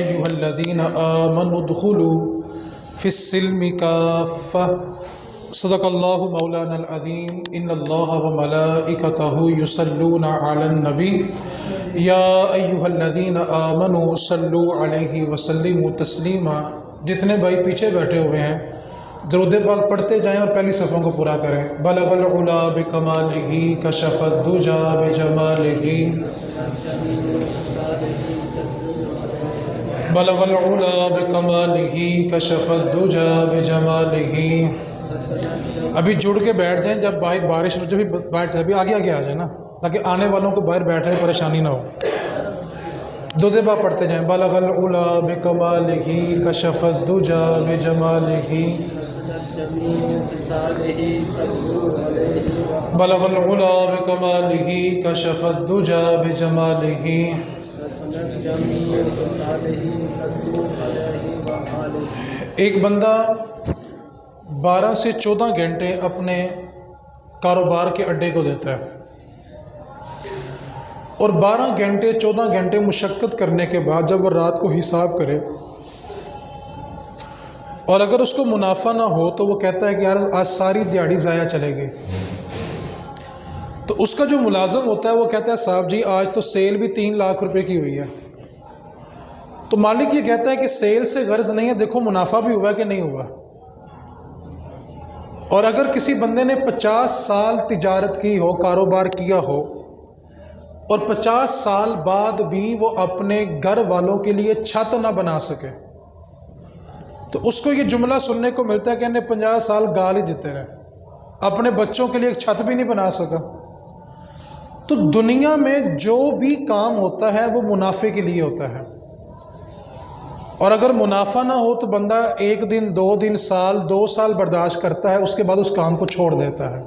أيها الذين آمنوا ادخلوا في السلم كافة صدق الله مولانا العظيم إن الله وملائكته يصلون على النبي يا أيها الذين آمنوا صلوا عليه وسلموا تسلیما۔ جتنے بھائی پیچھے بیٹھے ہوئے ہیں درود پاک پڑھتے جائیں اور پہلی صفوں کو پورا کریں۔ بلغ العلا بکمالہ کشف الدجا بجمالہ، بلغ العلا بکمالہ کشف الدجا بجمالہ۔ ابھی جڑ کے بیٹھ جائیں، جب باہر بارش ہو جب بھی بیٹھ جائیں، ابھی آگے آگے آ جائیں نا، تاکہ آنے والوں کو باہر بیٹھنے میں پریشانی نہ ہو۔ درود پاک پڑھتے جائیں۔ بلغ العلا بکمالہ کشف الدجا بجمالہ، بلغ العلا بکمالہ کشف الدجا بجمالہ۔ ایک بندہ 12 سے 14 گھنٹے اپنے کاروبار کے اڈے کو دیتا ہے، اور 12 گھنٹے 14 گھنٹے مشقت کرنے کے بعد جب وہ رات کو حساب کرے اور اگر اس کو منافع نہ ہو تو وہ کہتا ہے کہ یار آج ساری دیہڑی ضائع چلے گی۔ تو اس کا جو ملازم ہوتا ہے وہ کہتا ہے صاحب جی آج تو سیل بھی 3 لاکھ روپے کی ہوئی ہے۔ تو مالک یہ کہتا ہے کہ سیل سے غرض نہیں ہے، دیکھو منافع بھی ہوا کہ نہیں ہوا۔ اور اگر کسی بندے نے 50 سال تجارت کی ہو، کاروبار کیا ہو، اور 50 سال بعد بھی وہ اپنے گھر والوں کے لیے چھت نہ بنا سکے، تو اس کو یہ جملہ سننے کو ملتا ہے کہ انہیں 50 سال گال ہی دیتے رہے، اپنے بچوں کے لیے ایک چھت بھی نہیں بنا سکا۔ تو دنیا میں جو بھی کام ہوتا ہے وہ منافع کے لیے ہوتا ہے، اور اگر منافع نہ ہو تو بندہ 1 دن 2 دن سال 2 سال برداشت کرتا ہے، اس کے بعد اس کام کو چھوڑ دیتا ہے۔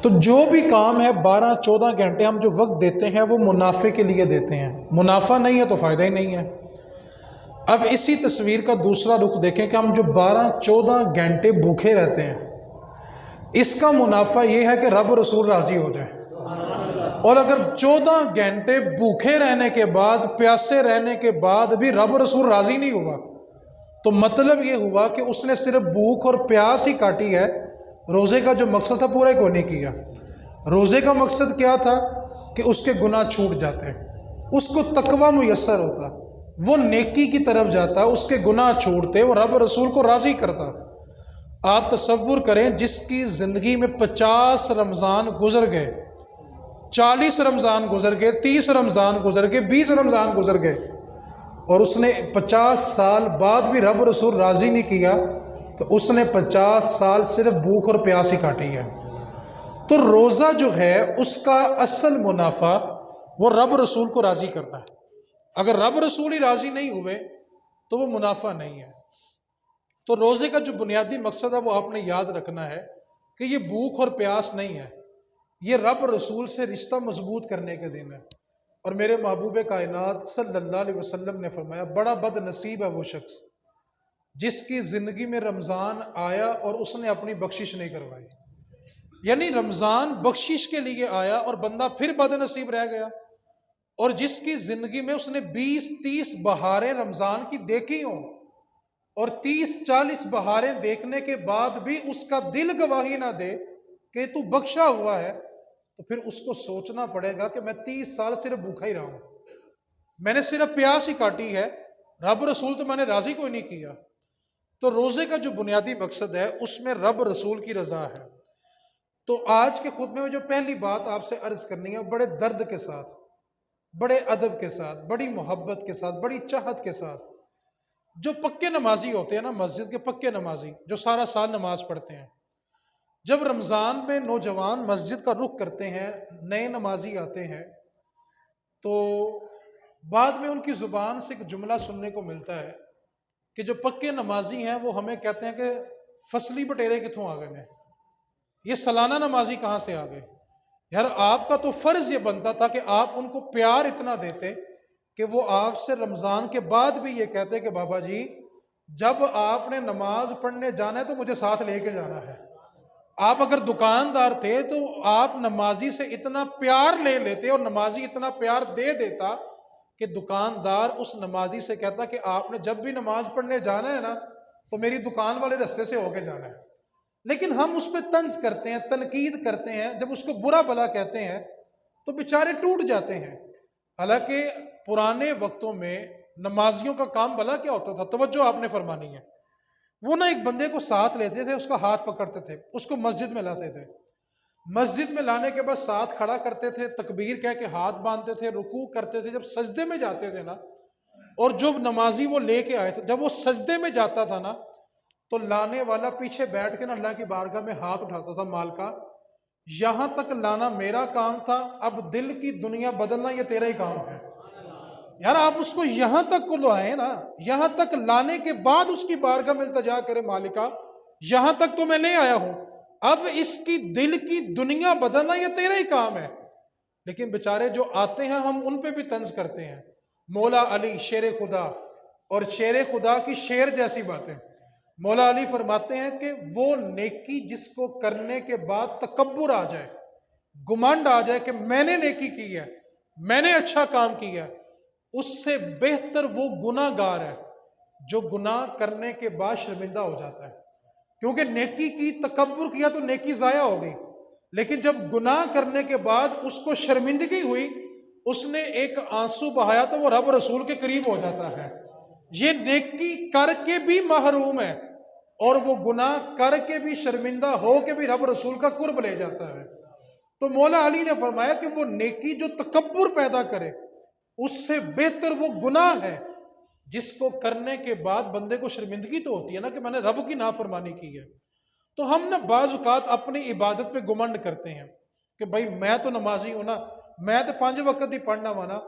تو جو بھی کام ہے 12-14 گھنٹے ہم جو وقت دیتے ہیں وہ منافع کے لیے دیتے ہیں، منافع نہیں ہے تو فائدہ ہی نہیں ہے۔ اب اسی تصویر کا دوسرا رخ دیکھیں کہ ہم جو 12-14 گھنٹے بھوکے رہتے ہیں، اس کا منافع یہ ہے کہ رب رسول راضی ہو جائے۔ اور اگر 14 گھنٹے بھوکے رہنے کے بعد، پیاسے رہنے کے بعد بھی رب رسول راضی نہیں ہوا، تو مطلب یہ ہوا کہ اس نے صرف بھوک اور پیاس ہی کاٹی ہے، روزے کا جو مقصد تھا پورا کو نہیں کیا۔ روزے کا مقصد کیا تھا کہ اس کے گناہ چھوٹ جاتے، اس کو تقوی میسر ہوتا، وہ نیکی کی طرف جاتا، اس کے گناہ چھوڑتے، وہ رب رسول کو راضی کرتا۔ آپ تصور کریں جس کی زندگی میں 50 رمضان گزر گئے، 40 رمضان گزر گئے، 30 رمضان گزر گئے، 20 رمضان گزر گئے، اور اس نے 50 سال بعد بھی رب رسول راضی نہیں کیا، تو اس نے 50 سال صرف بھوک اور پیاس ہی کاٹی ہے۔ تو روزہ جو ہے اس کا اصل منافع وہ رب رسول کو راضی کرنا ہے۔ اگر رب رسول ہی راضی نہیں ہوئے تو وہ منافع نہیں ہے۔ تو روزے کا جو بنیادی مقصد ہے وہ آپ نے یاد رکھنا ہے کہ یہ بھوک اور پیاس نہیں ہے، یہ رب رسول سے رشتہ مضبوط کرنے کے دن ہے۔ اور میرے محبوب کائنات صلی اللہ علیہ وسلم نے فرمایا بڑا بد نصیب ہے وہ شخص جس کی زندگی میں رمضان آیا اور اس نے اپنی بخشش نہیں کروائی۔ یعنی رمضان بخشش کے لیے آیا اور بندہ پھر بد نصیب رہ گیا، اور جس کی زندگی میں اس نے 20-30 بہاریں رمضان کی دیکھی ہوں، اور 30-40 بہاریں دیکھنے کے بعد بھی اس کا دل گواہی نہ دے کہ تو بخشا ہوا ہے، تو پھر اس کو سوچنا پڑے گا کہ میں 30 سال صرف بھوکا ہی رہا ہوں، میں نے صرف پیاس ہی کاٹی ہے، رب رسول تو میں نے راضی کوئی نہیں کیا۔ تو روزے کا جو بنیادی مقصد ہے اس میں رب رسول کی رضا ہے۔ تو آج کے خطبے میں جو پہلی بات آپ سے عرض کرنی ہے، بڑے درد کے ساتھ، بڑے ادب کے ساتھ، بڑی محبت کے ساتھ، بڑی چاہت کے ساتھ، جو پکے نمازی ہوتے ہیں نا، مسجد کے پکے نمازی جو سارا سال نماز پڑھتے ہیں، جب رمضان میں نوجوان مسجد کا رخ کرتے ہیں، نئے نمازی آتے ہیں، تو بعد میں ان کی زبان سے ایک جملہ سننے کو ملتا ہے کہ جو پکے نمازی ہیں وہ ہمیں کہتے ہیں کہ فصلی بٹیرے کتوں آ گئے ہیں، یہ سالانہ نمازی کہاں سے آ گئے؟ یار آپ کا تو فرض یہ بنتا تھا کہ آپ ان کو پیار اتنا دیتے کہ وہ آپ سے رمضان کے بعد بھی یہ کہتے کہ بابا جی جب آپ نے نماز پڑھنے جانا ہے تو مجھے ساتھ لے کے جانا ہے۔ آپ اگر دکاندار تھے تو آپ نمازی سے اتنا پیار لے لیتے اور نمازی اتنا پیار دے دیتا کہ دکاندار اس نمازی سے کہتا کہ آپ نے جب بھی نماز پڑھنے جانا ہے نا تو میری دکان والے رستے سے ہو کے جانا ہے، لیکن ہم اس پہ طنز کرتے ہیں، تنقید کرتے ہیں، جب اس کو برا بھلا کہتے ہیں تو بیچارے ٹوٹ جاتے ہیں۔ حالانکہ پرانے وقتوں میں نمازیوں کا کام بھلا کیا ہوتا تھا، توجہ آپ نے فرمانی ہے، وہ نہ ایک بندے کو ساتھ لیتے تھے، اس کا ہاتھ پکڑتے تھے، اس کو مسجد میں لاتے تھے، مسجد میں لانے کے بعد ساتھ کھڑا کرتے تھے، تکبیر کہہ کے ہاتھ باندھتے تھے، رکوع کرتے تھے، جب سجدے میں جاتے تھے نا، اور جو نمازی وہ لے کے آئے تھے جب وہ سجدے میں جاتا تھا نا تو لانے والا پیچھے بیٹھ کے نا اللہ کی بارگاہ میں ہاتھ اٹھاتا تھا، مالکا یہاں تک لانا میرا کام تھا، اب دل کی دنیا بدلنا یہ تیرا ہی کام ہے۔ یار آپ اس کو یہاں تک کو لائیں نا، یہاں تک لانے کے بعد اس کی بارگاہ میں التجا کرے، مالکا یہاں تک تو میں لے آیا ہوں، اب اس کی دل کی دنیا بدلنا یہ تیرا ہی کام ہے۔ لیکن بیچارے جو آتے ہیں ہم ان پہ بھی طنز کرتے ہیں۔ مولا علی شیر خدا، اور شیر خدا کی شیر جیسی باتیں۔ مولا علی فرماتے ہیں کہ وہ نیکی جس کو کرنے کے بعد تکبر آ جائے، گمانڈ آ جائے کہ میں نے نیکی کی ہے، میں نے اچھا کام کیا ہے، اس سے بہتر وہ گناہ گار ہے جو گناہ کرنے کے بعد شرمندہ ہو جاتا ہے۔ کیونکہ نیکی کی، تکبر کیا تو نیکی ضائع ہو گئی، لیکن جب گناہ کرنے کے بعد اس کو شرمندگی ہوئی، اس نے ایک آنسو بہایا تو وہ رب رسول کے قریب ہو جاتا ہے۔ یہ نیکی کر کے بھی محروم ہے اور وہ گناہ کر کے بھی شرمندہ ہو کے بھی رب رسول کا قرب لے جاتا ہے۔ تو مولا علی نے فرمایا کہ وہ نیکی جو تکبر پیدا کرے اس سے بہتر وہ گناہ ہے جس کو کرنے کے بعد بندے کو شرمندگی تو ہوتی ہے نا کہ میں نے رب کی نافرمانی کی ہے۔ تو ہم نا بعض اوقات اپنی عبادت پہ گمنڈ کرتے ہیں کہ بھائی میں تو نمازی ہوں نا، میں تو 5 وقت ہی پڑھنا وانا۔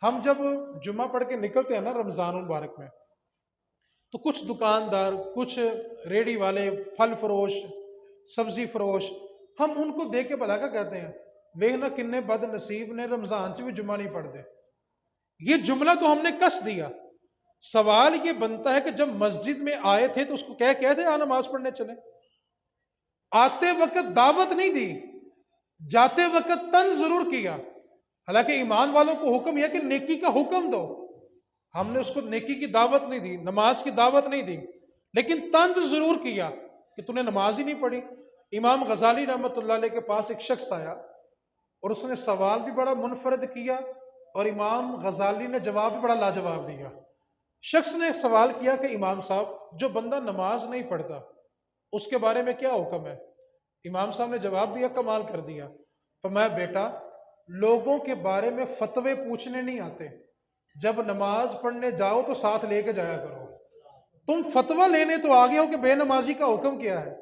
ہم جب جمعہ پڑھ کے نکلتے ہیں نا رمضان المبارک میں، تو کچھ دکاندار، کچھ ریڑی والے، پھل فروش، سبزی فروش، ہم ان کو دیکھ کے بھلا کیا کہتے ہیں، ویکھنا کنے بد نصیب نے رمضان سے بھی جمعہ نہیں پڑھ دے۔ یہ جملہ تو ہم نے کس دیا۔ سوال یہ بنتا ہے کہ جب مسجد میں آئے تھے تو اس کو کہہ تھے نماز پڑھنے چلے؟ آتے وقت دعوت نہیں دی، جاتے وقت طنز ضرور کیا۔ حالانکہ ایمان والوں کو حکم یہ کہ نیکی کا حکم دو، ہم نے اس کو نیکی کی دعوت نہیں دی، نماز کی دعوت نہیں دی، لیکن طنز ضرور کیا کہ تو نے نماز ہی نہیں پڑھی۔ امام غزالی رحمۃ اللہ علیہ کے پاس ایک شخص آیا اور اس نے سوال بھی بڑا منفرد کیا اور امام غزالی نے جواب بھی بڑا لاجواب دیا۔ شخص نے سوال کیا کہ امام صاحب جو بندہ نماز نہیں پڑھتا اس کے بارے میں کیا حکم ہے؟ امام صاحب نے جواب دیا، کمال کر دیا، فرمایا بیٹا لوگوں کے بارے میں فتوے پوچھنے نہیں آتے، جب نماز پڑھنے جاؤ تو ساتھ لے کے جایا کرو۔ تم فتویٰ لینے تو آگے ہو کہ بے نمازی کا حکم کیا ہے،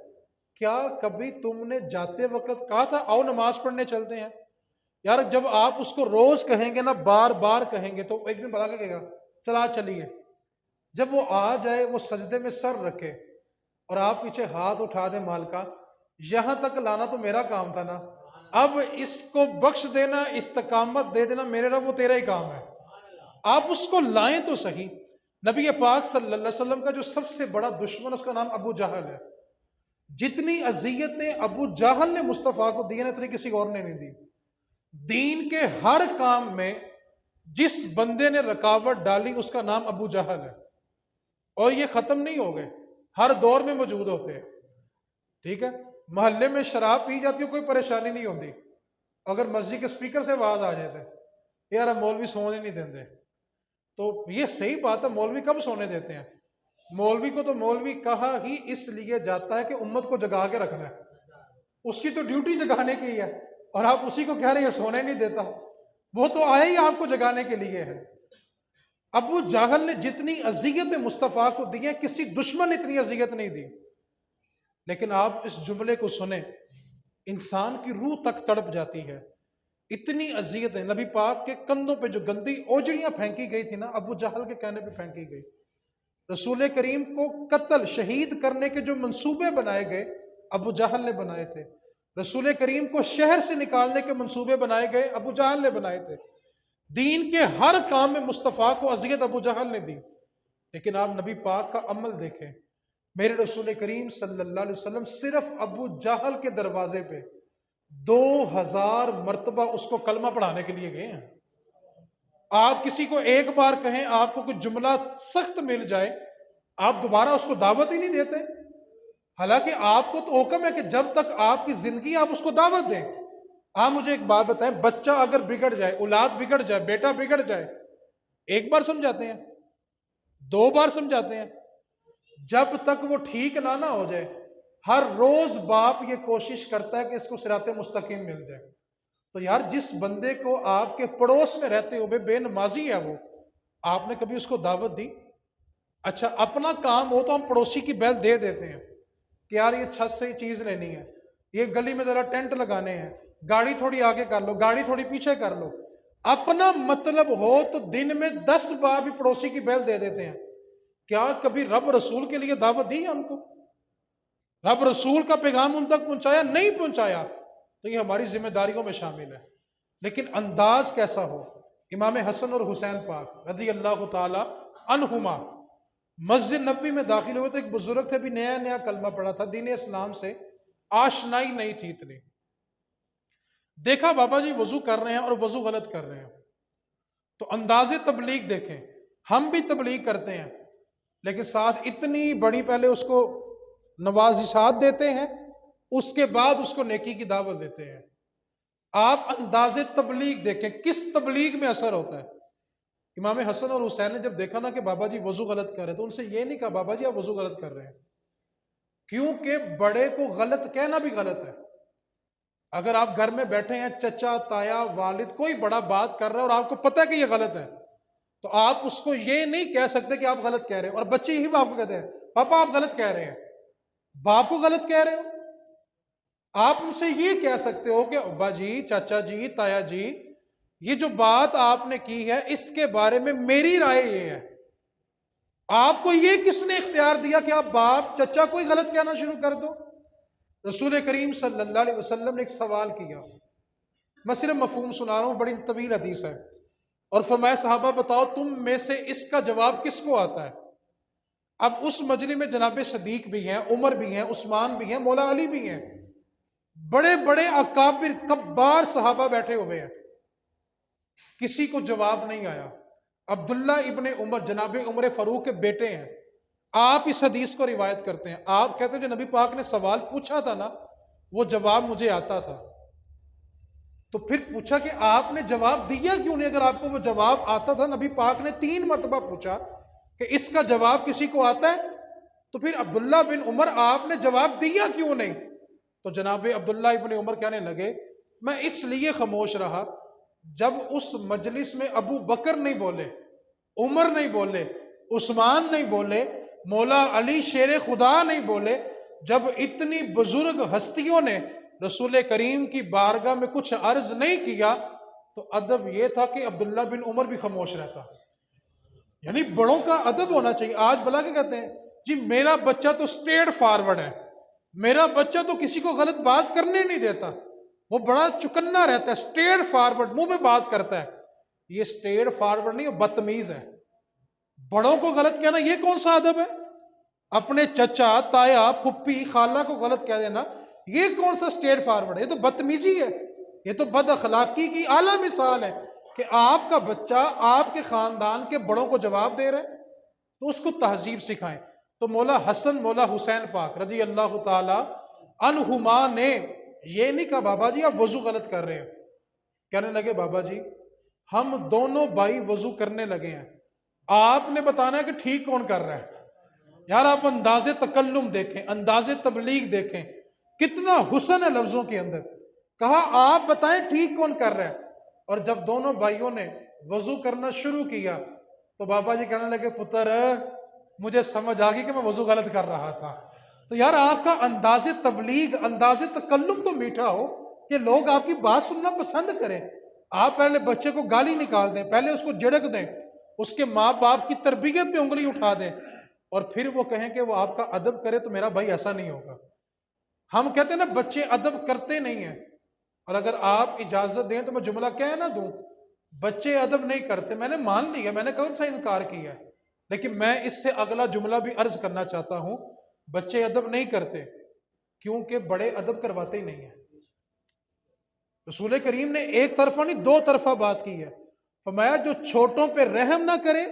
کیا کبھی تم نے جاتے وقت کہا تھا آؤ نماز پڑھنے چلتے ہیں؟ یار جب آپ اس کو روز کہیں گے نا، بار بار کہیں گے تو ایک دن بتا کے کہے گا چلا چلیے۔ جب وہ آ جائے، وہ سجدے میں سر رکھے اور آپ پیچھے ہاتھ اٹھا دیں، مالکا یہاں تک لانا تو میرا کام تھا نا، اب اس کو بخش دینا، استقامت دے دینا میرے رب وہ تیرا ہی کام ہے، آپ اس کو لائیں تو صحیح۔ نبی پاک صلی اللہ علیہ وسلم کا جو سب سے بڑا دشمن اس کا نام ابو جہل ہے۔ جتنی اذیتیں ابو جہل نے مصطفیٰ کو دی نا اتنی کسی اور نے نہیں دی۔ دین کے ہر کام میں جس بندے نے رکاوٹ ڈالی اس کا نام ابو جہل ہے، اور یہ ختم نہیں ہو گئے، ہر دور میں موجود ہوتے ہیں۔ ٹھیک ہے، محلے میں شراب پی جاتی ہو کوئی پریشانی نہیں ہوتی، اگر مسجد کے سپیکر سے آواز آ جاتے یار اب مولوی سونے نہیں دیتے، تو یہ صحیح بات ہے، مولوی کب سونے دیتے ہیں؟ مولوی کو تو مولوی کہا ہی اس لیے جاتا ہے کہ امت کو جگا کے رکھنا ہے، اس کی تو ڈیوٹی جگانے کی ہے، اور آپ اسی کو کہہ رہے ہیں سونے نہیں دیتا، وہ تو آیا ہی آپ کو جگانے کے لیے ہے۔ ابو جہل نے جتنی اذیت مصطفیٰ کو دی ہے کسی دشمن نے اتنی اذیت نہیں دی۔ لیکن آپ اس جملے کو سنیں، انسان کی روح تک تڑپ جاتی ہے، اتنی اذیت ہے۔ نبی پاک کے کندھوں پہ جو گندی اوجڑیاں پھینکی گئی تھی نا، ابو جہل کے کہنے پہ پھینکی گئی۔ رسول کریم کو قتل، شہید کرنے کے جو منصوبے بنائے گئے ابو جہل نے بنائے تھے۔ رسول کریم کو شہر سے نکالنے کے منصوبے بنائے گئے ابو جہل نے بنائے تھے۔ دین کے ہر کام میں مصطفیٰ کو اذیت ابو جہل نے دی۔ لیکن آپ نبی پاک کا عمل دیکھیں، میرے رسول کریم صلی اللہ علیہ وسلم صرف ابو جہل کے دروازے پہ 2000 مرتبہ اس کو کلمہ پڑھانے کے لیے گئے ہیں۔ آپ کسی کو ایک بار کہیں، آپ کو کوئی جملہ سخت مل جائے، آپ دوبارہ اس کو دعوت ہی نہیں دیتے، حالانکہ آپ کو تو حکم ہے کہ جب تک آپ کی زندگی آپ اس کو دعوت دیں۔ آپ مجھے ایک بات بتائیں، بچہ اگر بگڑ جائے، اولاد بگڑ جائے، بیٹا بگڑ جائے، ایک بار سمجھاتے ہیں؟ دو بار سمجھاتے ہیں؟ جب تک وہ ٹھیک نہ ہو جائے، ہر روز باپ یہ کوشش کرتا ہے کہ اس کو صراط مستقیم مل جائے۔ تو یار، جس بندے کو آپ کے پڑوس میں رہتے ہوئے بے نمازی ہے وہ، آپ نے کبھی اس کو دعوت دی؟ اچھا، اپنا کام ہو تو ہم پڑوسی کی بیل دے دیتے ہیں کہ یار یہ چھت سے ہی چیز لینی ہے، یہ گلی میں ذرا ٹینٹ لگانے ہیں، گاڑی تھوڑی آگے کر لو، گاڑی تھوڑی پیچھے کر لو۔ اپنا مطلب ہو تو دن میں 10 بار بھی پڑوسی کی بیل دے دیتے ہیں۔ کیا کبھی رب رسول کے لیے دعوت دی ہے ان کو؟ رب رسول کا پیغام ان تک پہنچایا؟ نہیں پہنچایا۔ تو یہ ہماری ذمہ داریوں میں شامل ہے۔ لیکن انداز کیسا ہو؟ امام حسن اور حسین پاک رضی اللہ تعالی عنہما مسجد نبوی میں داخل ہوئے تو ایک بزرگ تھے، بھی نیا نیا کلمہ پڑھا تھا، دین اسلام سے آشنائی نہیں تھی اتنی۔ دیکھا بابا جی وضو کر رہے ہیں اور وضو غلط کر رہے ہیں، تو انداز تبلیغ دیکھیں، ہم بھی تبلیغ کرتے ہیں لیکن ساتھ اتنی بڑی پہلے اس کو نوازشات دیتے ہیں، اس کے بعد اس کو نیکی کی دعوت دیتے ہیں۔ آپ انداز تبلیغ دیکھیں، کس تبلیغ میں اثر ہوتا ہے۔ امام حسن اور حسین نے جب دیکھا نا کہ بابا جی وضو غلط کر رہے ہیں، تو ان سے یہ نہیں کہا بابا جی آپ وضو غلط کر رہے ہیں، کیونکہ بڑے کو غلط کہنا بھی غلط ہے۔ اگر آپ گھر میں بیٹھے ہیں، چچا، تایا، والد، کوئی بڑا بات کر رہا ہے اور آپ کو پتہ ہے کہ یہ غلط ہے، تو آپ اس کو یہ نہیں کہہ سکتے کہ آپ غلط کہہ رہے ہیں۔ اور بچے یہی باپ کو کہتے ہیں، پاپا آپ غلط کہہ رہے ہیں، باپ کو غلط کہہ رہے ہو۔ آپ ان سے یہ کہہ سکتے ہو کہ ابا جی، چاچا جی، تایا جی، یہ جو بات آپ نے کی ہے اس کے بارے میں میری رائے یہ ہے۔ آپ کو یہ کس نے اختیار دیا کہ آپ باپ چچا کو ہی غلط کہنا شروع کر دو؟ رسول کریم صلی اللہ علیہ وسلم نے ایک سوال کیا، میں صرف مفہوم سنا رہا ہوں، بڑی طویل حدیث ہے، اور فرمایا صحابہ بتاؤ تم میں سے اس کا جواب کس کو آتا ہے؟ اب اس مجلس میں جناب صدیق بھی ہیں، عمر بھی ہیں، عثمان بھی ہیں، مولا علی بھی ہیں، بڑے بڑے اکابر کبار صحابہ بیٹھے ہوئے ہیں، کسی کو جواب نہیں آیا۔ عبداللہ ابن عمر جناب عمر فاروق کے بیٹے ہیں، آپ اس حدیث کو روایت کرتے ہیں، آپ کہتے ہیں جو نبی پاک نے سوال پوچھا تھا نا وہ جواب مجھے آتا تھا۔ تو پھر پوچھا کہ آپ نے جواب دیا کیوں نہیں؟ اگر آپ کو وہ جواب آتا تھا، نبی پاک نے 3 مرتبہ پوچھا کہ اس کا جواب کسی کو آتا ہے، تو پھر عبداللہ بن عمر آپ نے جواب دیا کیوں نہیں؟ تو جناب عبداللہ ابن عمر کہنے لگے میں اس لیے خاموش رہا، جب اس مجلس میں ابو بکر نہیں بولے، عمر نہیں بولے، عثمان نہیں بولے، مولا علی شیر خدا نہیں بولے، جب اتنی بزرگ ہستیوں نے رسول کریم کی بارگاہ میں کچھ عرض نہیں کیا، تو ادب یہ تھا کہ عبداللہ بن عمر بھی خاموش رہتا۔ یعنی بڑوں کا ادب ہونا چاہیے۔ آج بلا کے کہتے ہیں جی میرا بچہ تو اسٹریٹ فارورڈ ہے، میرا بچہ تو کسی کو غلط بات کرنے نہیں دیتا، وہ بڑا چکنا رہتا ہے، اسٹریٹ فارورڈ، منہ پہ بات کرتا ہے۔ یہ اسٹریٹ فارورڈ نہیں، وہ بدتمیز ہے۔ بڑوں کو غلط کہنا یہ کون سا ادب ہے؟ اپنے چچا، تایا، پھپھی، خالہ کو غلط کہہ دینا یہ کون سا اسٹریٹ فارورڈ ہے؟ یہ تو بدتمیزی ہے، یہ تو بد اخلاقی کی اعلیٰ مثال ہے کہ آپ کا بچہ آپ کے خاندان کے بڑوں کو جواب دے رہے ہیں، تو اس کو تہذیب سکھائیں۔ تو مولا حسن، مولا حسین پاک رضی اللہ تعالی عنہما نے یہ نہیں کہا بابا جی آپ وضو غلط کر رہے ہیں، کہنے لگے بابا جی ہم دونوں بھائی وضو کرنے لگے ہیں، آپ نے بتانا ہے کہ ٹھیک کون کر رہا ہے۔ یار آپ انداز تکلم دیکھیں، انداز تبلیغ دیکھیں، کتنا حسن ہے لفظوں کے اندر۔ کہا آپ بتائیں ٹھیک کون کر رہا ہے، اور جب دونوں بھائیوں نے وضو کرنا شروع کیا تو بابا جی کہنے لگے پتر مجھے سمجھ آ گئی کہ میں وضو غلط کر رہا تھا۔ تو یار آپ کا انداز تبلیغ، انداز تکلم تو میٹھا ہو کہ لوگ آپ کی بات سننا پسند کریں۔ آپ پہلے بچے کو گالی نکال دیں، پہلے اس کو جھڑک دیں، اس کے ماں باپ کی تربیت پہ انگلی اٹھا دیں، اور پھر وہ کہیں کہ وہ آپ کا ادب کرے، تو میرا بھائی ایسا نہیں ہوگا۔ ہم کہتے ہیں نا بچے ادب کرتے نہیں ہیں، اور اگر آپ اجازت دیں تو میں جملہ کہہ نہ دوں، بچے ادب نہیں کرتے، میں نے مان لیا، میں نے کون سا انکار کیا ہے، لیکن میں اس سے اگلا جملہ بھی عرض کرنا چاہتا ہوں، بچے ادب نہیں کرتے کیونکہ بڑے ادب کرواتے ہی نہیں ہیں۔ رسول کریم نے ایک طرفہ نہیں 2 طرفہ بات کی ہے۔ فرمایا جو چھوٹوں پہ رحم نہ کرے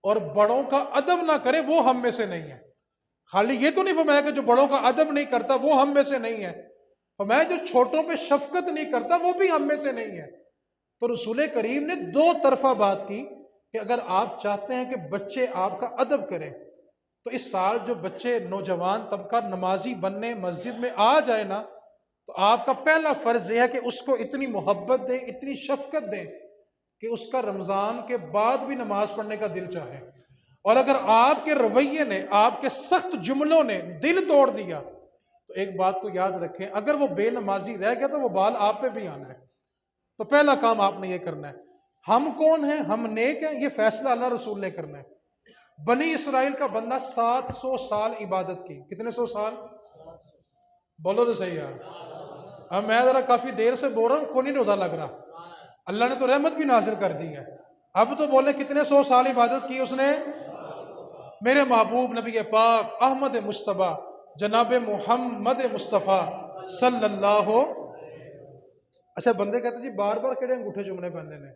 اور بڑوں کا ادب نہ کرے وہ ہم میں سے نہیں ہے. خالی یہ تو نہیں فرمایا کہ جو بڑوں کا ادب نہیں کرتا وہ ہم میں سے نہیں ہے، فرمایا جو چھوٹوں پہ شفقت نہیں کرتا وہ بھی ہم میں سے نہیں ہے. تو رسول کریم نے دو طرفہ بات کی کہ اگر آپ چاہتے ہیں کہ بچے آپ کا ادب کریں تو اس سال جو بچے نوجوان طبقہ نمازی بننے مسجد میں آ جائے نا، تو آپ کا پہلا فرض یہ ہے کہ اس کو اتنی محبت دیں، اتنی شفقت دیں کہ اس کا رمضان کے بعد بھی نماز پڑھنے کا دل چاہے. اور اگر آپ کے رویے نے، آپ کے سخت جملوں نے دل توڑ دیا تو ایک بات کو یاد رکھیں، اگر وہ بے نمازی رہ گیا تو وہ بال آپ پہ بھی آنا ہے. تو پہلا کام آپ نے یہ کرنا ہے. ہم کون ہیں؟ ہم نیک ہیں، یہ فیصلہ اللہ رسول نے کرنا ہے. بنی اسرائیل کا بندہ 700 سال عبادت کی. کتنے سو سال؟ بولو تو صحیح یار. اب میں ذرا کافی دیر سے بول رہا ہوں، کوئی نہیں روزہ لگ رہا. اللہ نے تو رحمت بھی نازل کر دی ہے. اب تو بولے کتنے سو سال عبادت کی اس نے؟ میرے محبوب نبی پاک احمد مصطفیٰ جناب محمد مصطفیٰ صلی اللہ. اچھا بندے کہتے ہیں جی بار بار کہڑے انگوٹھے چومنے پیندے نے،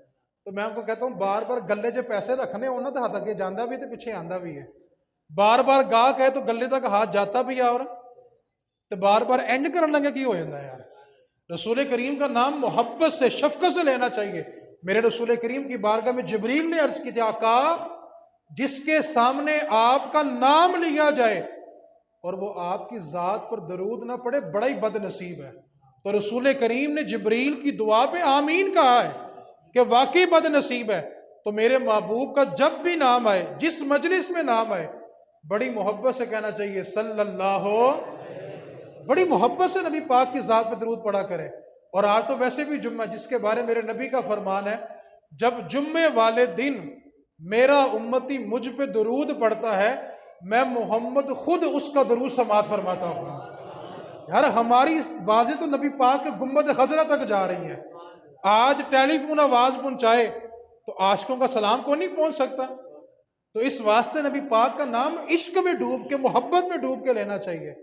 تو میں ان کو کہتا ہوں بار بار گلے 'چ پیسے رکھنے ہونا تو ہاتھ اگے جانا بھی تو پیچھے آندا بھی ہے. بار بار گاہک ہے تو گلے تک ہاتھ جاتا بھی ہے، اور تو بار بار انج کرن لگے کی ہو جاتا ہے یار. رسول کریم کا نام محبت سے، شفقت سے لینا چاہیے. میرے رسول کریم کی بارگاہ میں جبریل نے عرض کی تھی، آقا جس کے سامنے آپ کا نام لیا جائے اور وہ آپ کی ذات پر درود نہ پڑے بڑا ہی بد نصیب ہے. تو رسول کریم نے جبریل کی دعا پہ آمین کہا ہے کہ واقعی بد نصیب ہے. تو میرے محبوب کا جب بھی نام آئے، جس مجلس میں نام آئے، بڑی محبت سے کہنا چاہیے صلی اللہ. بڑی محبت سے نبی پاک کی ذات پہ درود پڑا کرے. اور آج تو ویسے بھی جمعہ، جس کے بارے میرے نبی کا فرمان ہے، جب جمعے والے دن میرا امتی مجھ پہ درود پڑتا ہے، میں محمد خود اس کا درود سماعت فرماتا ہوں. یار ہماری بازیں تو نبی پاک کے گنبد خضرا تک جا رہی ہیں. آج ٹیلی فون آواز پہنچائے تو عاشقوں کا سلام کو نہیں پہنچ سکتا. تو اس واسطے نبی پاک کا نام عشق میں ڈوب کے، محبت میں ڈوب کے لینا چاہیے.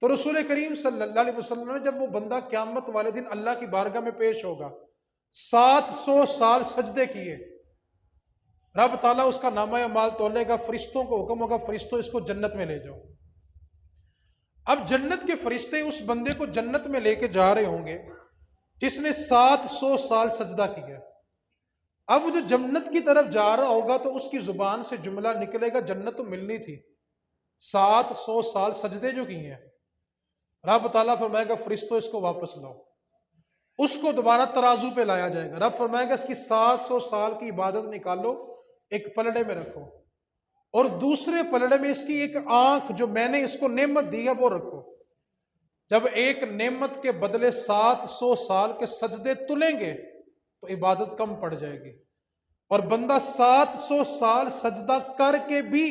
تو رسول کریم صلی اللہ علیہ وسلم نے جب وہ بندہ قیامت والے دن اللہ کی بارگاہ میں پیش ہوگا، 700 سال سجدے کیے، رب تعالیٰ اس کا نامہ اعمال تولے گا، فرشتوں کو حکم ہوگا فرشتوں اس کو جنت میں لے جاؤ. اب جنت کے فرشتے اس بندے کو جنت میں لے کے جا رہے ہوں گے جس نے 700 سال سجدہ کیا. اب وہ جو جنت کی طرف جا رہا ہوگا تو اس کی زبان سے جملہ نکلے گا، جنت تو ملنی تھی، 700 سال سجدے جو کیے ہیں. رب تعالیٰ فرمائے گا فرشتوں اس کو واپس لاؤ. اس کو دوبارہ ترازو پہ لایا جائے گا. رب فرمائے گا اس کی 700 سال کی عبادت نکالو، ایک پلڑے میں رکھو، اور دوسرے پلڑے میں اس کی ایک آنکھ جو میں نے اس کو نعمت دی ہے وہ رکھو. جب ایک نعمت کے بدلے 700 سال کے سجدے تلیں گے تو عبادت کم پڑ جائے گی. اور بندہ 700 سال سجدہ کر کے بھی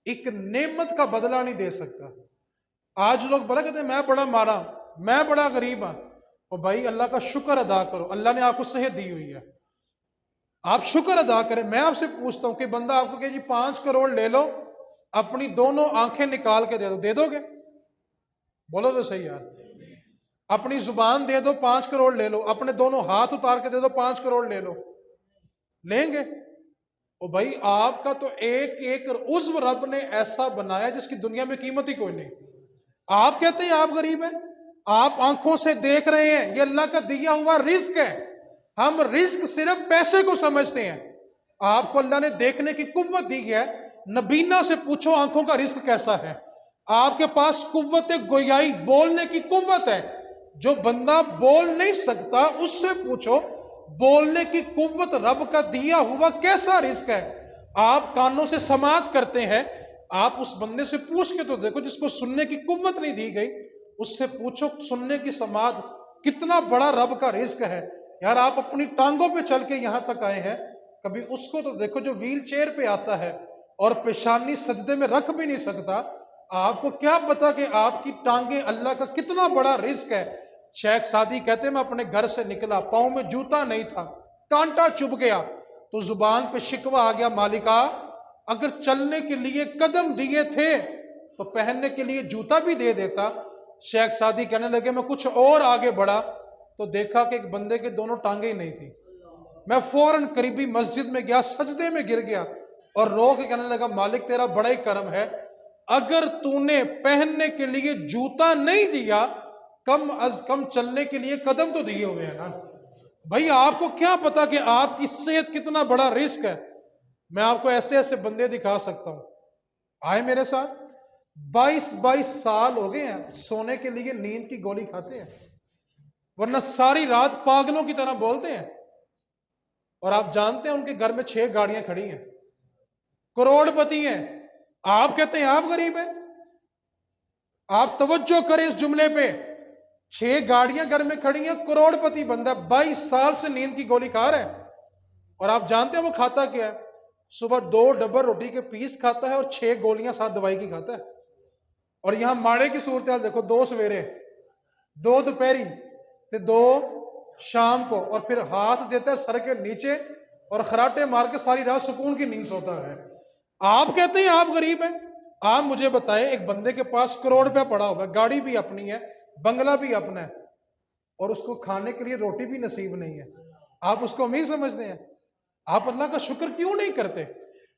ایک نعمت کا بدلہ نہیں دے سکتا. آج لوگ بڑا کہتے ہیں میں بڑا مارا، میں بڑا غریب ہوں. اور بھائی اللہ کا شکر ادا کرو، اللہ نے آپ کو صحت دی ہوئی ہے، آپ شکر ادا کریں. میں آپ سے پوچھتا ہوں کہ بندہ آپ کو کہ جی 5 کروڑ لے لو، اپنی دونوں آنکھیں نکال کے دے دو گے؟ بولو تو صحیح یار. اپنی زبان دے دو 5 کروڑ لے لو، اپنے دونوں ہاتھ اتار کے دے دو 5 کروڑ لے لو، لیں گے؟ او بھائی آپ کا تو ایک ایک عضو رب نے ایسا بنایا جس کی دنیا میں قیمت ہی کوئی نہیں. آپ کہتے ہیں آپ غریب ہیں، آپ آنکھوں سے دیکھ رہے ہیں، یہ اللہ کا دیا ہوا رزق ہے. ہم رزق صرف پیسے کو سمجھتے ہیں. آپ کو اللہ نے دیکھنے کی قوت دی ہے، نبینا سے پوچھو آنکھوں کا رزق کیسا ہے. آپ کے پاس قوت گویائی، بولنے کی قوت ہے. جو بندہ بول نہیں سکتا اس سے پوچھو بولنے کی قوت رب کا دیا ہوا کیسا رزق ہے. آپ کانوں سے سماعت کرتے ہیں، آپ اس بندے سے پوچھ کے تو دیکھو جس کو سننے کی قوت نہیں دی گئی، اس سے پوچھو سننے کی سماعت کتنا بڑا رب کا رزق ہے. یار آپ اپنی ٹانگوں پہ چل کے یہاں تک آئے ہیں، کبھی اس کو تو دیکھو جو ویل چیئر پہ آتا ہے اور پیشانی سجدے میں رکھ بھی نہیں سکتا. آپ کو کیا پتا کہ آپ کی ٹانگیں اللہ کا کتنا بڑا رزق ہے. شیخ سعدی کہتے ہیں میں اپنے گھر سے نکلا، پاؤں میں جوتا نہیں تھا، کانٹا چبھ گیا تو زبان پہ شکوہ آ گیا، مالکا اگر چلنے کے لیے قدم دیے تھے تو پہننے کے لیے جوتا بھی دے دیتا. شیخ سعدی کہنے لگے میں کچھ اور آگے بڑھا تو دیکھا کہ ایک بندے کے دونوں ٹانگیں ہی نہیں تھی. میں فوراً قریبی مسجد میں گیا، سجدے میں گر گیا اور رو کے کہنے لگا مالک تیرا بڑا ہی کرم ہے، اگر تو نے پہننے کے لیے جوتا نہیں دیا، کم از کم چلنے کے لیے قدم تو دیے ہوئے ہیں نا۔ بھائی آپ کو کیا پتا کہ آپ کی صحت کتنا بڑا رزق ہے؟ میں آپ کو ایسے ایسے بندے دکھا سکتا ہوں، آئے میرے ساتھ، 22 سال ہو گئے ہیں سونے کے لیے نیند کی گولی کھاتے ہیں، ورنہ ساری رات پاگلوں کی طرح بولتے ہیں۔ اور آپ جانتے ہیں ان کے گھر میں 6 گاڑیاں کھڑی ہیں، کروڑ پتی ہیں، آپ کہتے ہیں آپ غریب ہیں؟ آپ توجہ کریں اس جملے پہ، 6 گاڑیاں گھر میں کھڑی ہیں، کروڑ پتی بندہ 22 سال سے نیند کی گولی کھا رہا ہے۔ اور آپ جانتے ہیں وہ کھاتا کیا ہے؟ صبح 2 ڈبر روٹی کے پیس کھاتا ہے اور 6 گولیاں 7 دوائی کی کھاتا ہے۔ اور یہاں ماڑے کی صورتحال دیکھو، 2 سویرے، 2 دوپہری، 2 شام کو، اور پھر ہاتھ دیتا ہے سر کے نیچے اور خراٹے مار کے ساری رات سکون کی نیند سوتا ہے۔ آپ کہتے ہیں آپ غریب ہیں؟ آپ مجھے بتائیں، ایک بندے کے پاس کروڑ روپیہ پڑا ہوگا، گاڑی بھی اپنی ہے، بنگلہ بھی اپنا ہے، اور اس کو کھانے کے لیے روٹی بھی نصیب نہیں ہے، آپ اس کو امیر سمجھتے ہیں؟ آپ اللہ کا شکر کیوں نہیں کرتے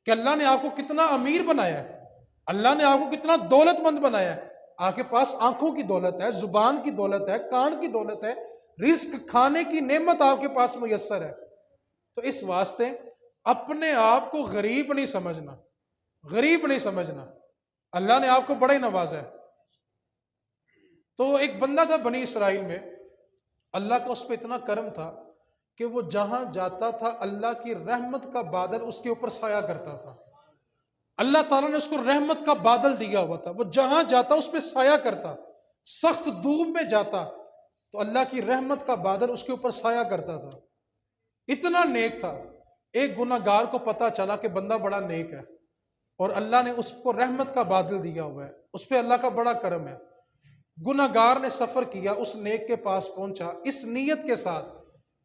کہ اللہ نے آپ کو کتنا امیر بنایا ہے، اللہ نے آپ کو کتنا دولت مند بنایا ہے؟ آپ کے پاس آنکھوں کی دولت ہے، زبان کی دولت ہے، کان کی دولت ہے، رزق کھانے کی نعمت آپ کے پاس میسر ہے۔ تو اس واسطے اپنے آپ کو غریب نہیں سمجھنا، غریب نہیں سمجھنا، اللہ نے آپ کو بڑا ہی نوازا ہے۔ تو ایک بندہ تھا بنی اسرائیل میں، اللہ کا اس پہ اتنا کرم تھا کہ وہ جہاں جاتا تھا اللہ کی رحمت کا بادل اس کے اوپر سایہ کرتا تھا۔ اللہ تعالیٰ نے اس کو رحمت کا بادل دیا ہوا تھا، وہ جہاں جاتا اس پہ سایہ کرتا، سخت دھوپ میں جاتا تو اللہ کی رحمت کا بادل اس کے اوپر سایہ کرتا تھا، اتنا نیک تھا۔ ایک گناہ گار کو پتا چلا کہ بندہ بڑا نیک ہے اور اللہ نے اس کو رحمت کا بادل دیا ہوا ہے، اس پہ اللہ کا بڑا کرم ہے۔ گناہ گار نے سفر کیا، اس نیک کے پاس پہنچا اس نیت کے ساتھ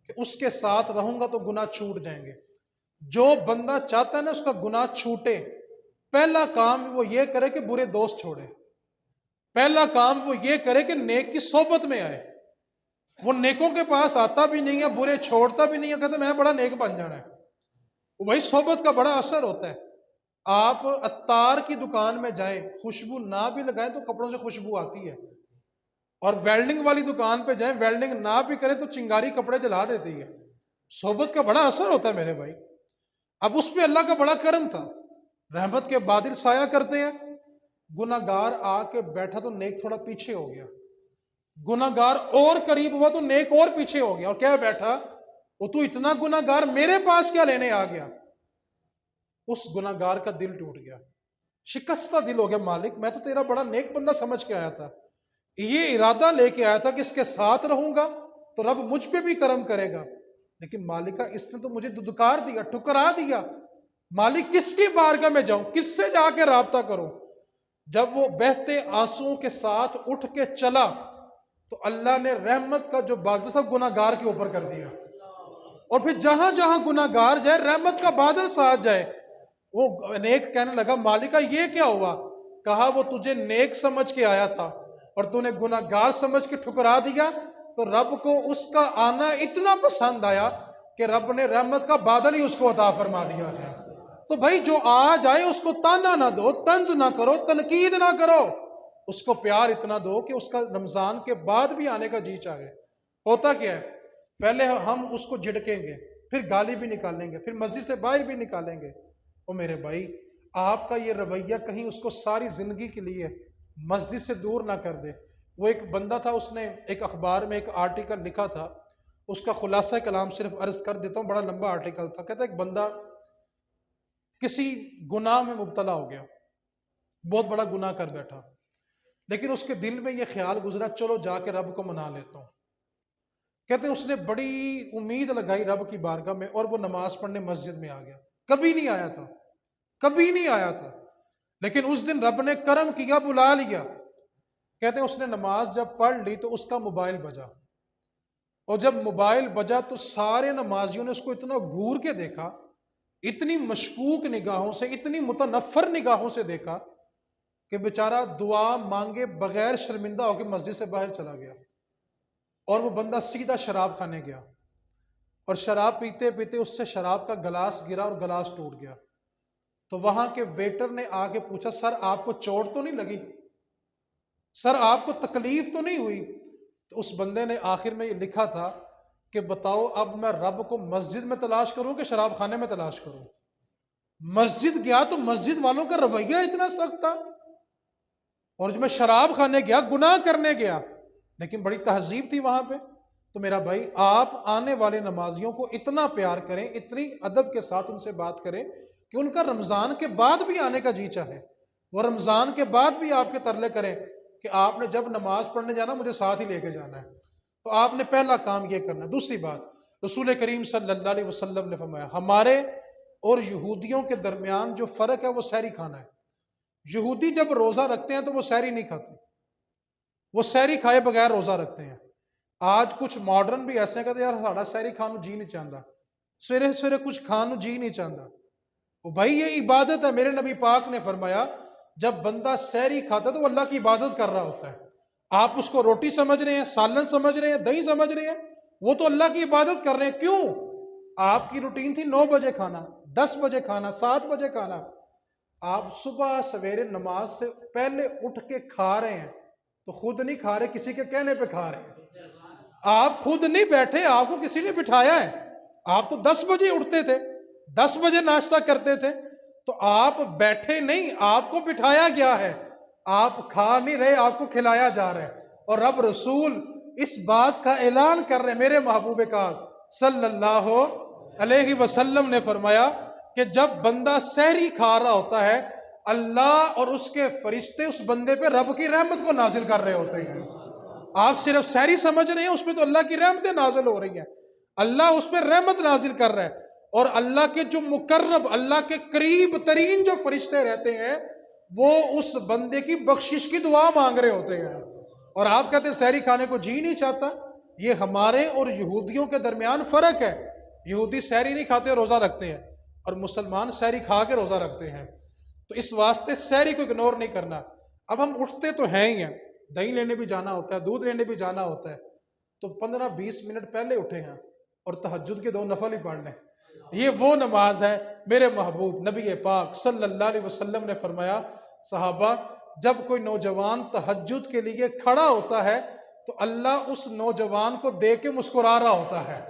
کہ اس کے ساتھ رہوں گا تو گناہ چھوٹ جائیں گے۔ جو بندہ چاہتا ہے نا اس کا گناہ چھوٹے، پہلا کام وہ یہ کرے کہ برے دوست چھوڑے، پہلا کام وہ یہ کرے کہ نیک کی صحبت میں آئے۔ وہ نیکوں کے پاس آتا بھی نہیں ہے، برے چھوڑتا بھی نہیں ہے، کہتے میں بڑا نیک بن جانا ہے۔ وہی صحبت کا بڑا اثر ہوتا ہے۔ آپ عطار کی دکان میں جائیں، خوشبو نہ بھی لگائیں تو کپڑوں سے خوشبو آتی ہے، اور ویلڈنگ والی دکان پہ جائیں، ویلڈنگ نہ بھی کریں تو چنگاری کپڑے جلا دیتی ہے۔ صحبت کا بڑا اثر ہوتا ہے میرے بھائی۔ اب اس پہ اللہ کا بڑا کرم تھا، رحمت کے بادل سایہ کرتے ہیں، گناہ گار آ کے بیٹھا تو نیک تھوڑا پیچھے ہو گیا، گناہ گار اور قریب ہوا تو نیک اور پیچھے ہو گیا، اور کیا بیٹھا وہ تو اتنا گناہ گار میرے پاس کیا لینے آ گیا؟ اس گناہ گار کا دل ٹوٹ گیا، شکستہ دل ہو گیا، مالک میں تو تیرا بڑا نیک بندہ سمجھ کے آیا تھا، یہ ارادہ لے کے آیا تھا کہ اس کے ساتھ رہوں گا تو رب مجھ پہ بھی کرم کرے گا، لیکن مالکہ اس نے تو مجھے ددکار دیا، ٹھکرا دیا۔ مالک کس کی بارگاہ میں جاؤں، کس سے جا کے رابطہ کروں؟ جب وہ بہتے آنسوؤں کے ساتھ اٹھ کے چلا تو اللہ نے رحمت کا جو بادل تھا گناہ گار کے اوپر کر دیا، اور پھر جہاں جہاں گناہ گار جائے رحمت کا بادل ساتھ جائے۔ وہ نیک کہنے لگا مالکہ یہ کیا ہوا؟ کہا وہ تجھے نیک سمجھ کے آیا تھا اور تو نے گناہ گار سمجھ کے ٹھکرا دیا، تو رب کو اس کا آنا اتنا پسند آیا کہ رب نے رحمت کا بادل ہی اس کو عطا فرما دیا ہے۔ تو بھائی جو آ جائے اس کو تانا نہ دو، طنز نہ کرو، تنقید نہ کرو، اس کو پیار اتنا دو کہ اس کا رمضان کے بعد بھی آنے کا جی چاہے۔ ہوتا کیا ہے، پہلے ہم اس کو جھڑکیں گے، پھر گالی بھی نکالیں گے، پھر مسجد سے باہر بھی نکالیں گے۔ او میرے بھائی، آپ کا یہ رویہ کہیں اس کو ساری زندگی کے لیے مسجد سے دور نہ کر دے۔ وہ ایک بندہ تھا، اس نے ایک اخبار میں ایک آرٹیکل لکھا تھا، اس کا خلاصہ کلام صرف عرض کر دیتا ہوں، بڑا لمبا آرٹیکل تھا۔ کہتا ہے ایک بندہ کسی گناہ میں مبتلا ہو گیا، بہت بڑا گناہ کر بیٹھا، لیکن اس کے دل میں یہ خیال گزرا چلو جا کے رب کو منا لیتا ہوں۔ کہتے ہیں اس نے بڑی امید لگائی رب کی بارگاہ میں، اور وہ نماز پڑھنے مسجد میں آ گیا، کبھی نہیں آیا تھا، کبھی نہیں آیا تھا، لیکن اس دن رب نے کرم کیا، بلا لیا۔ کہتے ہیں اس نے نماز جب پڑھ لی تو اس کا موبائل بجا، اور جب موبائل بجا تو سارے نمازیوں نے اس کو اتنا گھور کے دیکھا، اتنی مشکوک نگاہوں سے، اتنی متنفر نگاہوں سے دیکھا کہ بیچارہ دعا مانگے بغیر شرمندہ ہو کے مسجد سے باہر چلا گیا، اور وہ بندہ سیدھا شراب خانے گیا، اور شراب پیتے پیتے اس سے شراب کا گلاس گرا اور گلاس ٹوٹ گیا. تو وہاں کے ویٹر نے آ کے پوچھا سر آپ کو چوٹ تو نہیں لگی، سر آپ کو تکلیف تو نہیں ہوئی؟ تو اس بندے نے آخر میں یہ لکھا تھا کہ بتاؤ اب میں رب کو مسجد میں تلاش کروں کہ شراب خانے میں تلاش کروں؟ مسجد گیا تو مسجد والوں کا رویہ اتنا سخت تھا، اور جب میں شراب خانے گیا گناہ کرنے گیا، لیکن بڑی تہذیب تھی وہاں پہ. تو میرا بھائی آپ آنے والے نمازیوں کو اتنا پیار کریں، اتنی ادب کے ساتھ ان سے بات کریں کہ ان کا رمضان کے بعد بھی آنے کا جی چاہے، وہ رمضان کے بعد بھی آپ کے ترلے کریں کہ آپ نے جب نماز پڑھنے جانا مجھے ساتھ ہی لے کے جانا ہے. تو آپ نے پہلا کام یہ کرنا ہے. دوسری بات، رسول کریم صلی اللہ علیہ وسلم نے فرمایا ہمارے اور یہودیوں کے درمیان جو فرق ہے وہ سحری کھانا ہے. یہودی جب روزہ رکھتے ہیں تو وہ سحری نہیں کھاتے، وہ سحری کھائے بغیر روزہ رکھتے ہیں. آج کچھ ماڈرن بھی ایسے ہیں کہتے ہیں یار ساڑا سحری کھانو جی نہیں چاہتا، سویرے سویرے کچھ کھانو جی نہیں چاہتا. وہ بھائی یہ عبادت ہے. میرے نبی پاک نے فرمایا جب بندہ سحری کھاتا ہے تو وہ اللہ کی عبادت کر رہا ہوتا ہے. آپ اس کو روٹی سمجھ رہے ہیں، سالن سمجھ رہے ہیں، دہی سمجھ رہے ہیں، وہ تو اللہ کی عبادت کر رہے ہیں. کیوں؟ آپ کی روٹین تھی 9 بجے کھانا، 10 بجے کھانا، 7 بجے کھانا. آپ صبح سویرے نماز سے پہلے اٹھ کے کھا رہے ہیں تو خود نہیں کھا رہے، کسی کے کہنے پہ کھا رہے ہیں. آپ خود نہیں بیٹھے، آپ کو کسی نے بٹھایا ہے. آپ تو 10 بجے اٹھتے تھے، 10 بجے ناشتہ کرتے تھے، تو آپ بیٹھے نہیں، آپ کو بٹھایا گیا ہے. آپ کھا نہیں رہے، آپ کو کھلایا جا رہا ہے. اور رب رسول اس بات کا اعلان کر رہے ہیں، میرے محبوب کا صلی اللہ علیہ وسلم نے فرمایا کہ جب بندہ سحری کھا رہا ہوتا ہے اللہ اور اس کے فرشتے اس بندے پہ رب کی رحمت کو نازل کر رہے ہوتے ہیں. آپ صرف سحری سمجھ رہے ہیں، اس پہ تو اللہ کی رحمتیں نازل ہو رہی ہیں. اللہ اس پہ رحمت نازل کر رہا ہے. اور اللہ کے جو مقرب، اللہ کے قریب ترین جو فرشتے رہتے ہیں وہ اس بندے کی بخشش کی دعا مانگ رہے ہوتے ہیں. اور آپ کہتے ہیں سحری کھانے کو جی نہیں چاہتا. یہ ہمارے اور یہودیوں کے درمیان فرق ہے. یہودی سحری نہیں کھاتے، روزہ رکھتے ہیں، اور مسلمان سحری کھا کے روزہ رکھتے ہیں. تو اس واسطے سحری کو اگنور نہیں کرنا. اب ہم اٹھتے تو ہیں ہی ہیں، دہی لینے بھی جانا ہوتا ہے، دودھ لینے بھی جانا ہوتا ہے، تو 15-20 منٹ پہلے اٹھے ہیں اور تہجد کے 2 نفل ہی پڑھ لیں. یہ وہ نماز ہے. میرے محبوب نبی پاک صلی اللہ علیہ وسلم نے فرمایا صحابہ جب کوئی نوجوان تہجد کے لیے کھڑا ہوتا ہے تو اللہ اس نوجوان کو دیکھ کے مسکرا رہا ہوتا ہے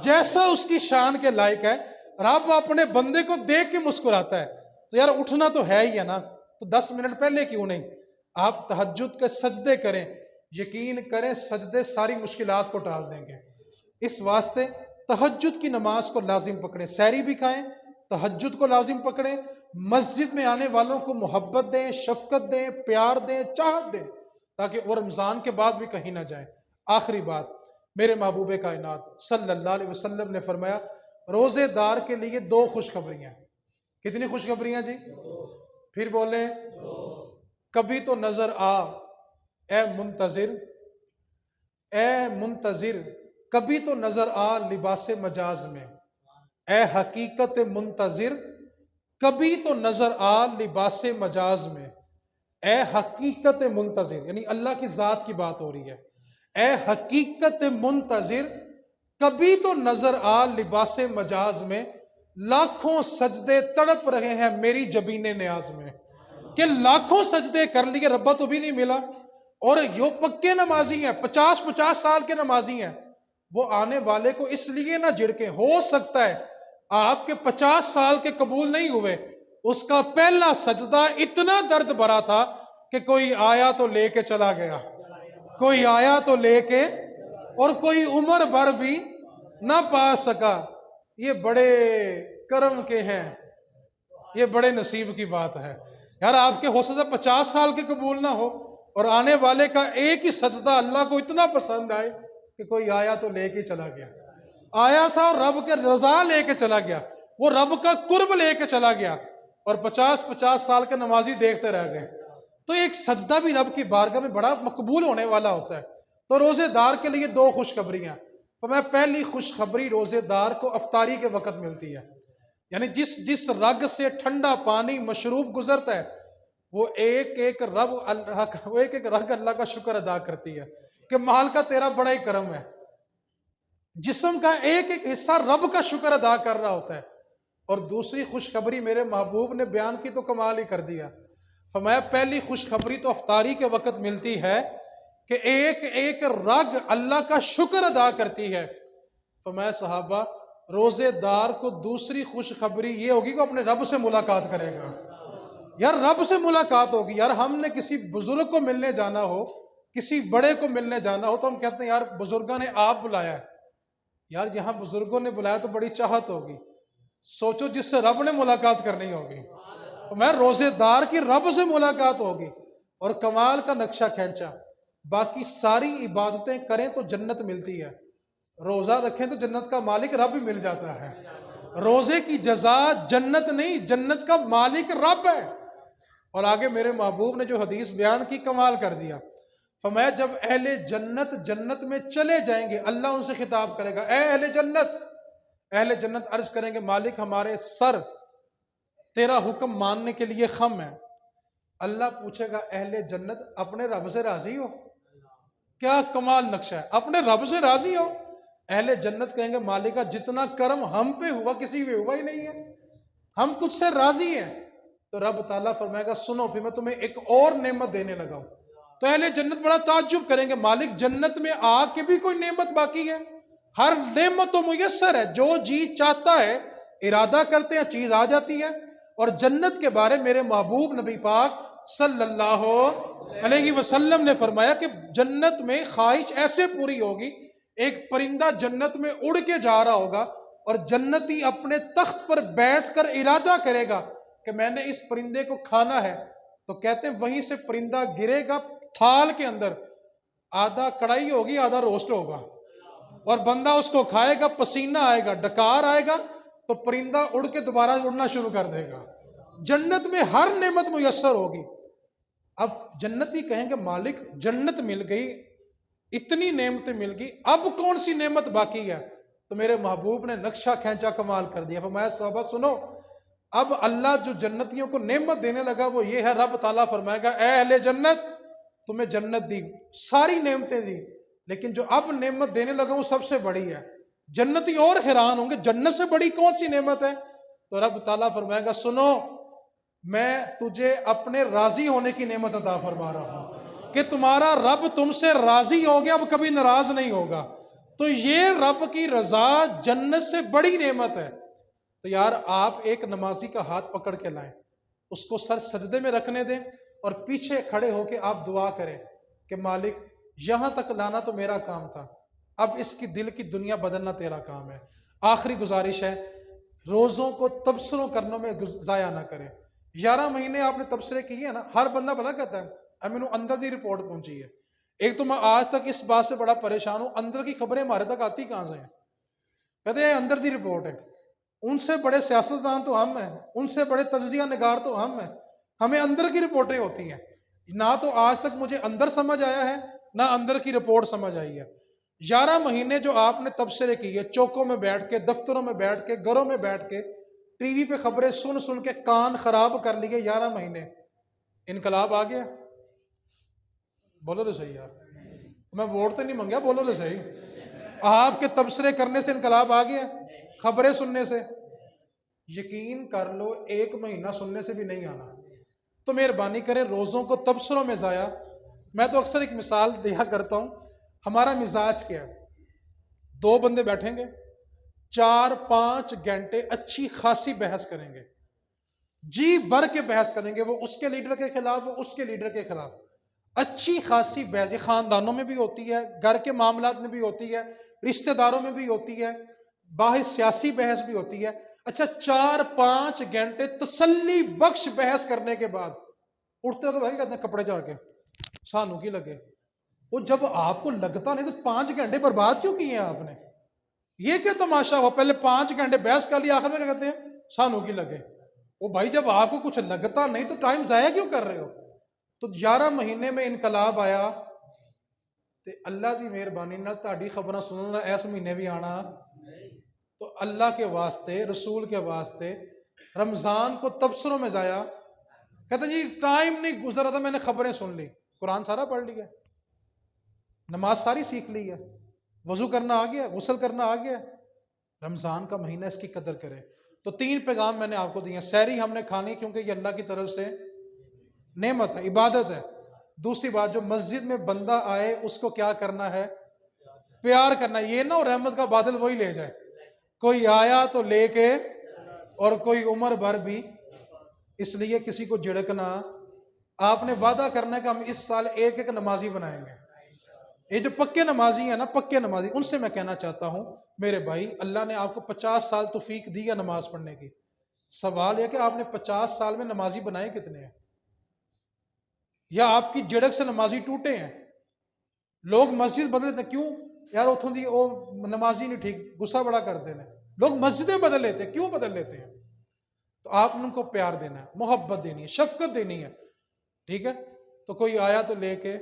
جیسا اس کی شان کے لائق ہے. رب اپنے بندے کو دیکھ کے مسکراتا ہے. تو یار اٹھنا تو ہے ہی ہے نا، تو 10 منٹ پہلے کیوں نہیں آپ تہجد کے سجدے کریں. یقین کریں سجدے ساری مشکلات کو ٹال دیں گے. اس واسطے تہجد کی نماز کو لازم پکڑیں. سحری بھی کھائیں، تہجد کو لازم پکڑیں. مسجد میں آنے والوں کو محبت دیں، شفقت دیں، پیار دیں، چاہت دیں، تاکہ وہ رمضان کے بعد بھی کہیں نہ جائیں. آخری بات، میرے محبوب کائنات صلی اللہ علیہ وسلم نے فرمایا روزے دار کے لیے 2 خوشخبریاں. کتنی خوشخبریاں جی؟ پھر بولیں. کبھی تو نظر آ اے منتظر، اے منتظر کبھی تو نظر آ لباس مجاز میں، اے حقیقت منتظر کبھی تو نظر آ لباس مجاز میں، اے حقیقت منتظر، یعنی اللہ کی ذات کی بات ہو رہی ہے. اے حقیقت منتظر کبھی تو نظر آ لباس مجاز میں، لاکھوں سجدے تڑپ رہے ہیں میری جبین نیاز میں. کہ لاکھوں سجدے کر لیے ربا تو بھی نہیں ملا. اور جو پکے نمازی ہیں، 50-50 سال کے نمازی ہیں، وہ آنے والے کو اس لیے نہ جھڑکیں. ہو سکتا ہے آپ کے 50 سال کے قبول نہیں ہوئے، اس کا پہلا سجدہ اتنا درد بھرا تھا کہ کوئی آیا تو لے کے چلا گیا، کوئی آیا تو لے کے، اور کوئی عمر بھر بھی نہ پا سکا. یہ بڑے کرم کے ہیں، یہ بڑے نصیب کی بات ہے. یار آپ کے ہو سکتا 50 سال کے قبول نہ ہو، اور آنے والے کا ایک ہی سجدہ اللہ کو اتنا پسند آئے کہ کوئی آیا تو لے کے چلا گیا. آیا تھا اور رب کے رضا لے کے چلا گیا، وہ رب کا قرب لے کے چلا گیا، اور 50-50 سال کے نمازی دیکھتے رہ گئے. تو ایک سجدہ بھی رب کی بارگاہ میں بڑا مقبول ہونے والا ہوتا ہے. تو روزے دار کے لیے 2 خوشخبریاں. تو میں پہلی خوشخبری روزے دار کو افطاری کے وقت ملتی ہے. یعنی جس رگ سے ٹھنڈا پانی مشروب گزرتا ہے وہ ایک ایک رگ اللہ کا شکر ادا کرتی ہے کہ مال کا تیرا بڑا ہی کرم ہے. جسم کا ایک ایک حصہ رب کا شکر ادا کر رہا ہوتا ہے۔ اور دوسری خوشخبری میرے محبوب نے بیان کی تو کمال ہی کر دیا، فرمایا پہلی خوشخبری تو افطاری کے وقت ملتی ہے کہ ایک ایک رگ اللہ کا شکر ادا کرتی ہے۔ فرمایا صحابہ روزے دار کو دوسری خوشخبری یہ ہوگی کہ اپنے رب سے ملاقات کرے گا۔ یار رب سے ملاقات ہوگی، یار ہم نے کسی بزرگ کو ملنے جانا ہو، کسی بڑے کو ملنے جانا ہو تو ہم کہتے ہیں یار بزرگوں نے آپ بلایا ہے، یار یہاں بزرگوں نے بلایا تو بڑی چاہت ہوگی، سوچو جس سے رب نے ملاقات کرنی ہوگی، میں روزے دار کی رب سے ملاقات ہوگی۔ اور کمال کا نقشہ کھینچا، باقی ساری عبادتیں کریں تو جنت ملتی ہے، روزہ رکھیں تو جنت کا مالک رب ہی مل جاتا ہے۔ روزے کی جزا جنت نہیں، جنت کا مالک رب ہے۔ اور آگے میرے محبوب نے جو حدیث بیان کی کمال کر دیا، فرمایا جب اہل جنت جنت میں چلے جائیں گے اللہ ان سے خطاب کرے گا، اے اہل جنت۔ اہل جنت عرض کریں گے مالک ہمارے سر تیرا حکم ماننے کے لیے خم ہے۔ اللہ پوچھے گا اہل جنت اپنے رب سے راضی ہو؟ کیا کمال نقشہ ہے، اپنے رب سے راضی ہو؟ اہل جنت کہیں گے مالکہ جتنا کرم ہم پہ ہوا کسی پہ ہوا ہی نہیں ہے، ہم تجھ سے راضی ہیں۔ تو رب تعالیٰ فرمائے گا سنو پھر میں تمہیں ایک اور نعمت دینے لگا ہوں۔ تو اہل جنت بڑا تعجب کریں گے مالک جنت میں آ کے بھی کوئی نعمت باقی ہے؟ ہر نعمت تو میسر ہے، جو جی چاہتا ہے ارادہ کرتے ہیں چیز آ جاتی ہے۔ اور جنت کے بارے میرے محبوب نبی پاک صلی اللہ علیہ وسلم نے فرمایا کہ جنت میں خواہش ایسے پوری ہوگی، ایک پرندہ جنت میں اڑ کے جا رہا ہوگا اور جنتی اپنے تخت پر بیٹھ کر ارادہ کرے گا کہ میں نے اس پرندے کو کھانا ہے، تو کہتے ہیں وہیں سے پرندہ گرے گا تھال کے اندر، آدھا کڑھائی ہوگی آدھا روسٹ ہوگا، اور بندہ اس کو کھائے گا، پسینہ آئے گا، ڈکار آئے گا، تو پرندہ اڑ کے دوبارہ اڑنا شروع کر دے گا۔ جنت میں ہر نعمت میسر ہوگی۔ اب جنتی کہیں گے مالک جنت مل گئی، اتنی نعمتیں مل گئی، اب کون سی نعمت باقی ہے؟ تو میرے محبوب نے نقشہ کھینچا کمال کر دیا، فرمایا صحابہ سنو، اب اللہ جو جنتیوں کو نعمت دینے لگا وہ یہ ہے، رب تعالیٰ فرمائے گا اے اہل جنت تمہیں جنت دی، ساری نعمتیں دی، لیکن جو اب نعمت دینے لگا وہ سب سے بڑی ہے۔ جنتی اور حیران ہوں گے جنت سے بڑی کون سی نعمت ہے؟ تو رب تعالیٰ فرمائے گا سنو، میں تجھے اپنے راضی ہونے کی نعمت عطا فرما رہا ہوں کہ تمہارا رب تم سے راضی ہو گیا، اب کبھی ناراض نہیں ہوگا۔ تو یہ رب کی رضا جنت سے بڑی نعمت ہے۔ تو یار آپ ایک نمازی کا ہاتھ پکڑ کے لائیں، اس کو سر سجدے میں رکھنے دیں اور پیچھے کھڑے ہو کے آپ دعا کریں کہ مالک یہاں تک لانا تو میرا کام تھا، اب اس کی دل کی دنیا بدلنا تیرا کام ہے۔ آخری گزارش ہے روزوں کو تبصروں کرنے میں ضائع نہ کریں۔ 11 مہینے آپ نے تبصرے کیے ہیں نا، ہر بندہ بھلا کہتا ہے امینو اندر دی رپورٹ پہنچی ہے۔ ایک تو میں آج تک اس بات سے بڑا پریشان ہوں اندر کی خبریں ہمارے تک آتی کہاں سے ہیں؟ کہتے ہیں اندر دی رپورٹ ہے، ان سے بڑے سیاستدان تو ہم ہیں، ان سے بڑے تجزیہ نگار تو ہم ہیں، ہمیں اندر کی رپورٹیں ہوتی ہیں۔ نہ تو آج تک مجھے اندر سمجھ آیا ہے نہ اندر کی رپورٹ سمجھ آئی ہے۔ 11 مہینے جو آپ نے تبصرے کیے، چوکوں میں بیٹھ کے، دفتروں میں بیٹھ کے، گھروں میں بیٹھ کے، ٹی وی پہ خبریں سن سن کے کان خراب کر لیے 11 مہینے، انقلاب آ گیا؟ بولو تو صحیح یار، میں ووٹ تو نہیں مانگا، بولو تو صحیح، آپ کے تبصرے کرنے سے انقلاب آ گیا؟ خبریں سننے سے؟ یقین کر لو 1 مہینہ سننے سے بھی نہیں آنا۔ تو مہربانی کریں روزوں کو تبصروں میں ضائع۔ میں تو اکثر ایک مثال دیا کرتا ہوں، ہمارا مزاج کیا ہے، 2 بندے بیٹھیں گے 4-5 گھنٹے اچھی خاصی بحث کریں گے، جی بھر کے بحث کریں گے، وہ اس کے لیڈر کے خلاف، وہ اس کے لیڈر کے خلاف، اچھی خاصی بحث، یہ خاندانوں میں بھی ہوتی ہے، گھر کے معاملات میں بھی ہوتی ہے، رشتہ داروں میں بھی ہوتی ہے، باہر سیاسی بحث بھی ہوتی ہے۔ اچھا 4-5 گھنٹے تسلی بخش بحث کرنے کے بعد اٹھتے ہو تو بھائی کہتے ہیں کپڑے جھاڑ کے سانو کی لگے، وہ جب آپ کو لگتا نہیں تو 5 گھنٹے برباد کیوں کیے ہیں آپ نے؟ یہ کیا تماشا ہوا، پہلے 5 گھنٹے بحث کر لیا، آخر میں کیا کہتے ہیں سانو کی لگے۔ وہ بھائی جب آپ کو کچھ لگتا نہیں تو ٹائم ضائع کیوں کر رہے ہو؟ تو 11 مہینے میں انقلاب آیا تے اللہ دی مہربانی نال تہاڈی خبراں سننا اس مہینے بھی آنا۔ تو اللہ کے واسطے، رسول کے واسطے رمضان کو تبصروں میں ضائع، کہتے ہیں جی ٹائم نہیں گزرا تھا میں نے خبریں سن لی، قرآن سارا پڑھ لیا، نماز ساری سیکھ لی ہے، وضو کرنا آ گیا, غسل کرنا آ گیا, رمضان کا مہینہ اس کی قدر کرے. تو 3 پیغام میں نے آپ کو دیے. سحری ہم نے کھانی کیونکہ یہ اللہ کی طرف سے نعمت ہے, عبادت ہے. دوسری بات, جو مسجد میں بندہ آئے اس کو کیا کرنا ہے؟ پیار کرنا. یہ نہ ہو رحمت کا بادل وہی لے جائے, کوئی آیا تو لے کے اور کوئی عمر بھر بھی. اس لیے کسی کو جھڑکنا, آپ نے وعدہ کرنا ہے کہ ہم اس سال ایک ایک نمازی بنائیں گے. یہ جو پکے نمازی ہیں نا, پکے نمازی, ان سے میں کہنا چاہتا ہوں میرے بھائی, اللہ نے آپ کو 50 سال توفیق دی ہے نماز پڑھنے کی. سوال یہ کہ آپ نے 50 سال میں نمازی بنائے کتنے ہیں؟ یا آپ کی جھڑک سے نمازی ٹوٹے ہیں؟ لوگ مسجد بدل لیتے, کیوں یار اتوں دی وہ نمازی نہیں ٹھیک, غصہ بڑا کرتے ہیں لوگ. مسجدیں بدل لیتے ہیں, کیوں بدل لیتے ہیں؟ تو آپ نے ان کو پیار دینا ہے, محبت دینی ہے, شفقت دینی ہے, ٹھیک ہے. تو کوئی آیا تو لے کے,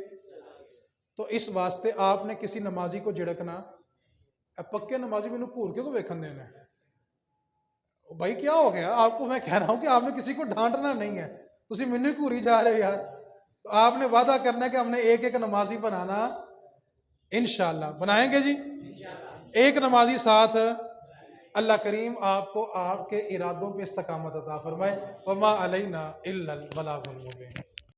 تو اس واسطے آپ نے کسی نمازی کو جھڑکنا, پکے نمازی میں گور کے کو ویکھن دینا ہے. بھائی کیا ہو گیا آپ کو؟ میں کہہ رہا ہوں کہ آپ نے کسی کو ڈانٹنا نہیں ہے, تسی مینوں ہی گوری جا رہے ہو یار. تو آپ نے وعدہ کرنا ہے کہ ہم نے ایک ایک نمازی بنانا, انشاءاللہ بنائیں گے جی. ایک نمازی ساتھ. اللہ کریم آپ کو آپ کے ارادوں پہ استقامت عطا فرمائے. وما علینا الا البلاغ المبین.